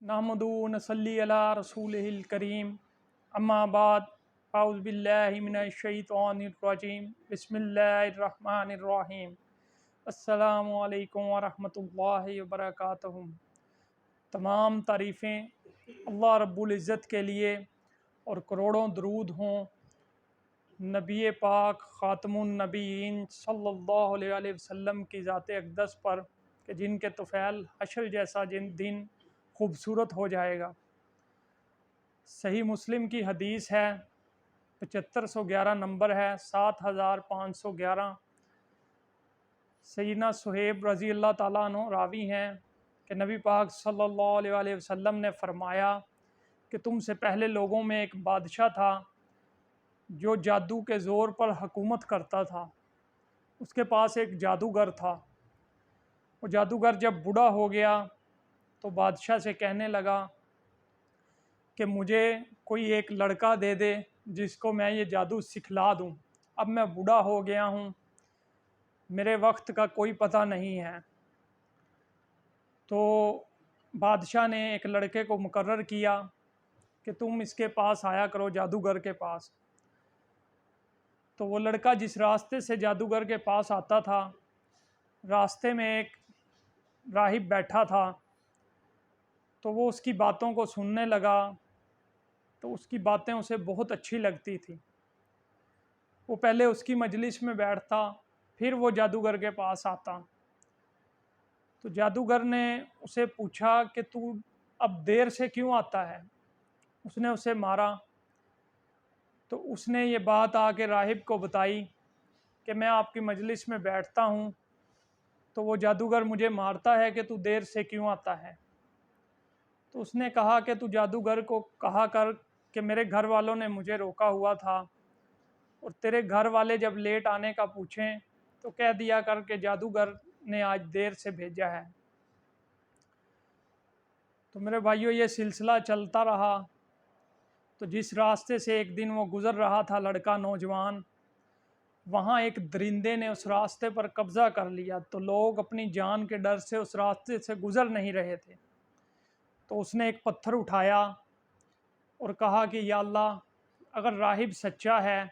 नहमदु व नसल्ली अला रसूलिहिल करीम अम्मा बाद अऊज़ु बिल्लाहि मिनश शैतानिर रजीम बिस्मिल्लाहिर रहमानिर रहीम अस्सलामु अलैकुम व रहमतुल्लाहि व बरकातुहू। तमाम तारीफ़ें अल्लाह रब्बुल इज़्ज़त के लिए और करोड़ों दरूद हों नबी पाक ख़ातमुन नबीयीन सल्लल्लाहु अलैहि वसल्लम की ज़ात अक़दस पर कि जिनके तुफ़ैल हशर जैसा दिन खूबसूरत हो जाएगा। सही मुस्लिम की हदीस है, 7511 नंबर है, 7511। सैयदना सुहेब रज़ी अल्लाह ताला अन्हु रावी हैं कि नबी पाक सल्लल्लाहु अलैहि वसल्लम ने फ़रमाया कि तुमसे पहले लोगों में एक बादशाह था जो जादू के ज़ोर पर हुकूमत करता था। उसके पास एक जादूगर था। वो जादूगर जब बूढ़ा हो गया तो बादशाह से कहने लगा कि मुझे कोई एक लड़का दे दे जिसको मैं ये जादू सिखला दूं। अब मैं बूढ़ा हो गया हूँ, मेरे वक्त का कोई पता नहीं है। तो बादशाह ने एक लड़के को मुकर्रर किया कि तुम इसके पास आया करो, जादूगर के पास। तो वो लड़का जिस रास्ते से जादूगर के पास आता था, रास्ते में एक राहिब बैठा था। तो वो उसकी बातों को सुनने लगा तो उसकी बातें उसे बहुत अच्छी लगती थी। वो पहले उसकी मजलिस में बैठता, फिर वो जादूगर के पास आता। तो जादूगर ने उसे पूछा कि तू अब देर से क्यों आता है। उसने उसे मारा। तो उसने ये बात आके राहिब को बताई कि मैं आपकी मजलिस में बैठता हूँ तो वो जादूगर मुझे मारता है कि तू देर से क्यों आता है। तो उसने कहा कि तू जादूगर को कहा कर कि मेरे घर वालों ने मुझे रोका हुआ था, और तेरे घर वाले जब लेट आने का पूछें तो कह दिया कर कि जादूगर ने आज देर से भेजा है। तो मेरे भाइयों, ये सिलसिला चलता रहा। तो जिस रास्ते से एक दिन वो गुज़र रहा था लड़का नौजवान, वहाँ एक दरिंदे ने उस रास्ते पर कब्ज़ा कर लिया। तो लोग अपनी जान के डर से उस रास्ते से गुज़र नहीं रहे थे। तो उसने एक पत्थर उठाया और कहा कि या अल्लाह, अगर राहिब सच्चा है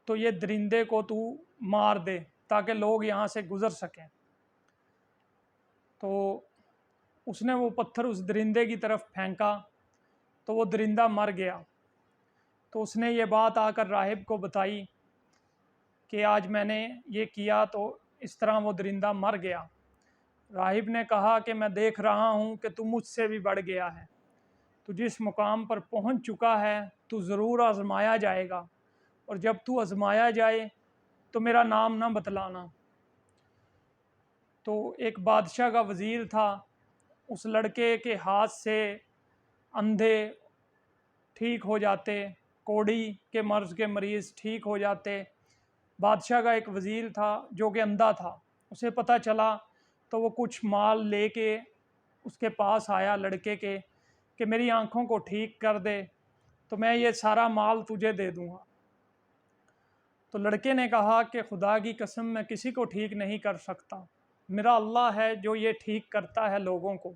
तो ये दरिंदे को तू मार दे ताकि लोग यहाँ से गुज़र सकें। तो उसने वो पत्थर उस दरिंदे की तरफ फेंका तो वो दरिंदा मर गया। तो उसने ये बात आकर राहिब को बताई कि आज मैंने ये किया तो इस तरह वो दरिंदा मर गया। राहिब ने कहा कि मैं देख रहा हूँ कि तू मुझसे भी बढ़ गया है। तू जिस मुकाम पर पहुँच चुका है तू ज़रूर आज़माया जाएगा, और जब तू आज़माया जाए तो मेरा नाम ना बतलाना। तो एक बादशाह का वज़ीर था, उस लड़के के हाथ से अंधे ठीक हो जाते, कोढ़ी के मर्ज़ के मरीज़ ठीक हो जाते। बादशाह का एक वज़ीर था जो कि अंधा था। उसे पता चला तो वो कुछ माल लेके उसके पास आया लड़के के कि मेरी आँखों को ठीक कर दे तो मैं ये सारा माल तुझे दे दूँगा। तो लड़के ने कहा कि खुदा की कसम, मैं किसी को ठीक नहीं कर सकता। मेरा अल्लाह है जो ये ठीक करता है लोगों को,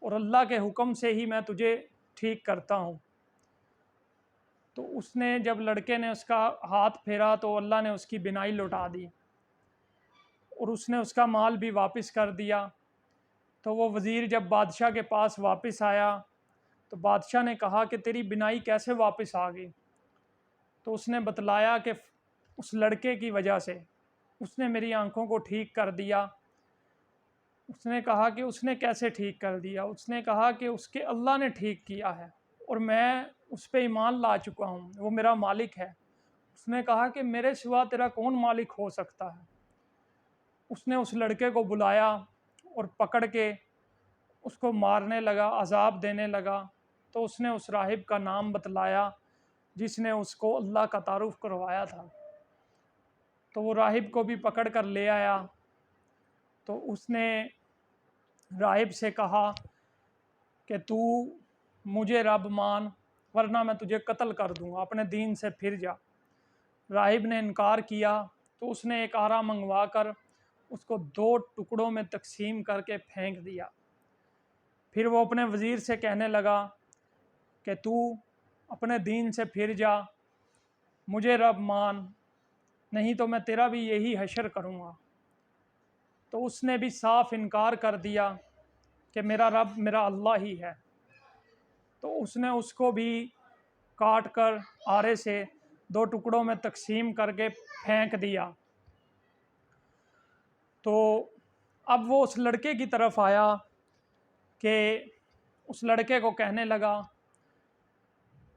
और अल्लाह के हुक्म से ही मैं तुझे ठीक करता हूँ। तो उसने, जब लड़के ने उसका हाथ फेरा तो अल्लाह ने उसकी बिनाई लौटा दी और उसने उसका माल भी वापस कर दिया। तो वो वज़ीर जब बादशाह के पास वापस आया तो बादशाह ने कहा कि तेरी बिनाई कैसे वापस आ गई। तो उसने बतलाया कि उस लड़के की वजह से उसने मेरी आंखों को ठीक कर दिया। उसने कहा कि उसने कैसे ठीक कर दिया। उसने कहा कि उसके अल्लाह ने ठीक किया है और मैं उस पर ईमान ला चुका हूँ, वो मेरा मालिक है। उसने कहा कि मेरे सिवा तेरा कौन मालिक हो सकता है। उसने उस लड़के को बुलाया और पकड़ के उसको मारने लगा, अजाब देने लगा। तो उसने उस राहिब का नाम बतलाया जिसने उसको अल्लाह का तारुफ करवाया था। तो वो राहिब को भी पकड़ कर ले आया। तो उसने राहिब से कहा कि तू मुझे रब मान, वरना मैं तुझे कत्ल कर दूंगा, अपने दीन से फिर जा। राहिब ने इनकार किया। तो उसने एक आरा मंगवा कर उसको 2 टुकड़ों में तकसीम करके फेंक दिया। پھر وہ اپنے وزیر سے کہنے لگا کہ تو اپنے دین سے پھر جا، مجھے رب مان، نہیں تو میں تیرا بھی یہی حشر کروں گا۔ تو اس نے بھی صاف انکار کر دیا کہ میرا رب میرا اللہ ہی ہے۔ تو اس نے اس کو بھی کاٹ کر آرے سے 2 ٹکڑوں میں تقسیم کر کے پھینک دیا۔ تو اب وہ اس لڑکے کی طرف آیا کہ اس لڑکے کو کہنے لگا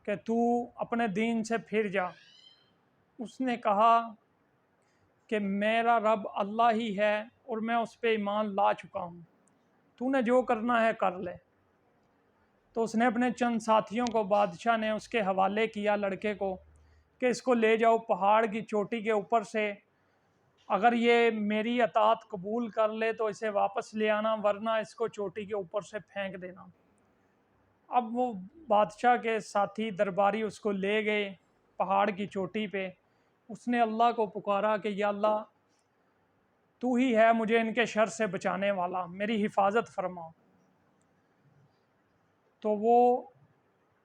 کہ تو اپنے دین سے پھر جا۔ اس نے کہا کہ میرا رب اللہ ہی ہے اور میں اس پہ ایمان لا چکا ہوں، تو نے جو کرنا ہے کر لے۔ تو اس نے اپنے چند ساتھیوں کو، بادشاہ نے اس کے حوالے کیا لڑکے کو کہ اس کو لے جاؤ پہاڑ کی چوٹی کے اوپر سے، اگر یہ میری اطاعت قبول کر لے تو اسے واپس لے آنا، ورنہ اس کو چوٹی کے اوپر سے پھینک دینا۔ اب وہ بادشاہ کے ساتھی درباری اس کو لے گئے پہاڑ کی چوٹی پہ۔ اس نے اللہ کو پکارا کہ یا اللہ، تو ہی ہے مجھے ان کے شر سے بچانے والا، میری حفاظت فرما۔ تو وہ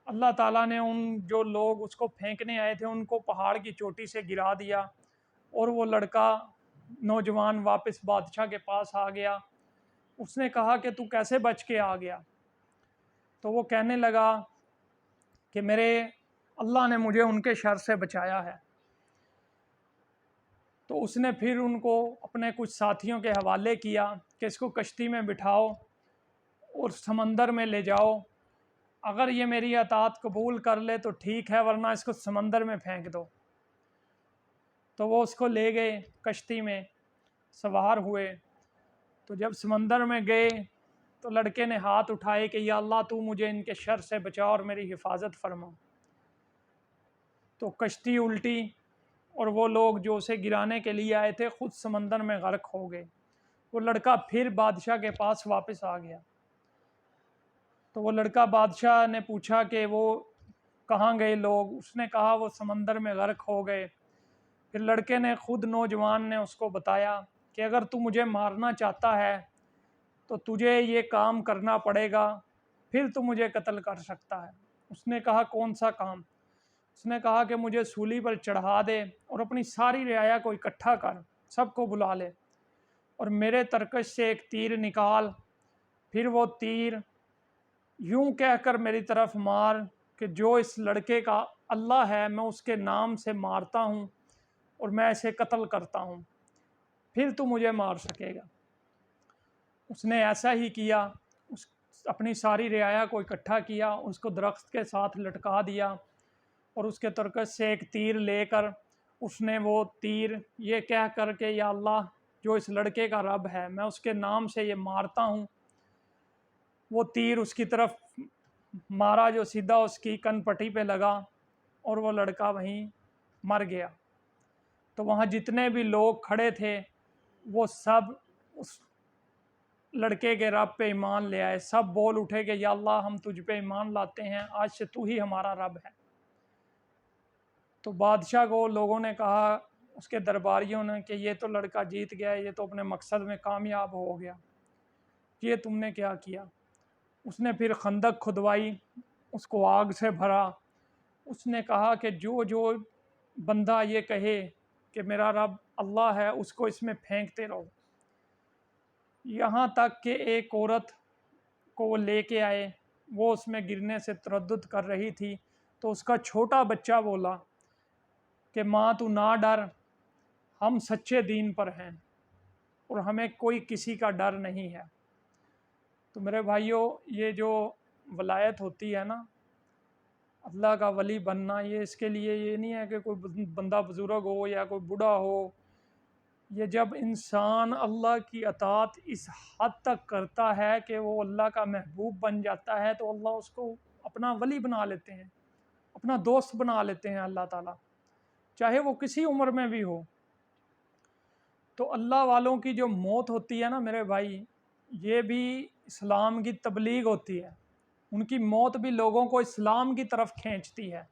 اللہ تعالیٰ نے ان جو لوگ اس کو پھینکنے آئے تھے ان کو پہاڑ کی چوٹی سے گرا دیا، اور وہ لڑکا نوجوان واپس بادشاہ کے پاس آ گیا۔ اس نے کہا کہ تو کیسے بچ کے آ گیا؟ تو وہ کہنے لگا کہ میرے اللہ نے مجھے ان کے شر سے بچایا ہے۔ تو اس نے پھر ان کو اپنے کچھ ساتھیوں کے حوالے کیا کہ اس کو کشتی میں بٹھاؤ اور سمندر میں لے جاؤ، اگر یہ میری اطاعت قبول کر لے تو ٹھیک ہے، ورنہ اس کو سمندر میں پھینک دو۔ تو وہ اس کو لے گئے، کشتی میں سوار ہوئے۔ تو جب سمندر میں گئے تو لڑکے نے ہاتھ اٹھائے کہ یا اللہ، تو مجھے ان کے شر سے بچا اور میری حفاظت فرما۔ تو کشتی الٹی اور وہ لوگ جو اسے گرانے کے لیے آئے تھے خود سمندر میں غرق ہو گئے۔ وہ لڑکا پھر بادشاہ کے پاس واپس آ گیا۔ تو وہ لڑکا بادشاہ نے پوچھا کہ وہ کہاں گئے لوگ؟ اس نے کہا وہ سمندر میں غرق ہو گئے۔ پھر لڑکے نے خود، نوجوان نے اس کو بتایا کہ اگر تو مجھے مارنا چاہتا ہے تو تجھے یہ کام کرنا پڑے گا، پھر تو مجھے قتل کر سکتا ہے۔ اس نے کہا کون سا کام؟ اس نے کہا کہ مجھے سولی پر چڑھا دے اور اپنی ساری رعایا کو اکٹھا کر، سب کو بلا لے، اور میرے ترکش سے ایک تیر نکال، پھر وہ تیر یوں کہہ کر میری طرف مار کہ جو اس لڑکے کا اللہ ہے میں اس کے نام سے مارتا ہوں اور میں اسے قتل کرتا ہوں، پھر تو مجھے مار سکے گا۔ اس نے ایسا ہی کیا، اپنی ساری رعایا کو اکٹھا کیا، اس کو درخت کے ساتھ لٹکا دیا، اور اس کے ترکش سے ایک تیر لے کر اس نے وہ تیر یہ کہہ کر کہ یا اللہ، جو اس لڑکے کا رب ہے میں اس کے نام سے یہ مارتا ہوں، وہ تیر اس کی طرف مارا جو سیدھا اس کی کن پٹی پہ لگا، اور وہ لڑکا وہیں مر گیا۔ تو وہاں جتنے بھی لوگ کھڑے تھے وہ سب اس لڑکے کے رب پہ ایمان لے آئے، سب بول اٹھے کہ یا اللہ، ہم تجھ پہ ایمان لاتے ہیں، آج سے تو ہی ہمارا رب ہے۔ تو بادشاہ کو لوگوں نے کہا، اس کے درباریوں نے، کہ یہ تو لڑکا جیت گیا، یہ تو اپنے مقصد میں کامیاب ہو گیا، یہ تم نے کیا کیا؟ اس نے پھر خندق کھدوائی، اس کو آگ سے بھرا۔ اس نے کہا کہ جو بندہ یہ کہے کہ میرا رب اللہ ہے، اس کو اس میں پھینکتے رہو، یہاں تک کہ ایک عورت کو وہ لے کے آئے، وہ اس میں گرنے سے تردد کر رہی تھی، تو اس کا چھوٹا بچہ بولا کہ ماں تو نہ ڈر، ہم سچے دین پر ہیں اور ہمیں کوئی کسی کا ڈر نہیں ہے۔ تو میرے بھائیوں، یہ جو ولایت ہوتی ہے نا، اللہ کا ولی بننا، یہ اس کے لیے یہ نہیں ہے کہ کوئی بندہ بزرگ ہو یا کوئی بوڑھا ہو، یہ جب انسان اللہ کی اطاعت اس حد تک کرتا ہے کہ وہ اللہ کا محبوب بن جاتا ہے تو اللہ اس کو اپنا ولی بنا لیتے ہیں، اپنا دوست بنا لیتے ہیں اللہ تعالیٰ، چاہے وہ کسی عمر میں بھی ہو۔ تو اللہ والوں کی جو موت ہوتی ہے نا میرے بھائی، یہ بھی اسلام کی تبلیغ ہوتی ہے، ان کی موت بھی لوگوں کو اسلام کی طرف کھینچتی ہے۔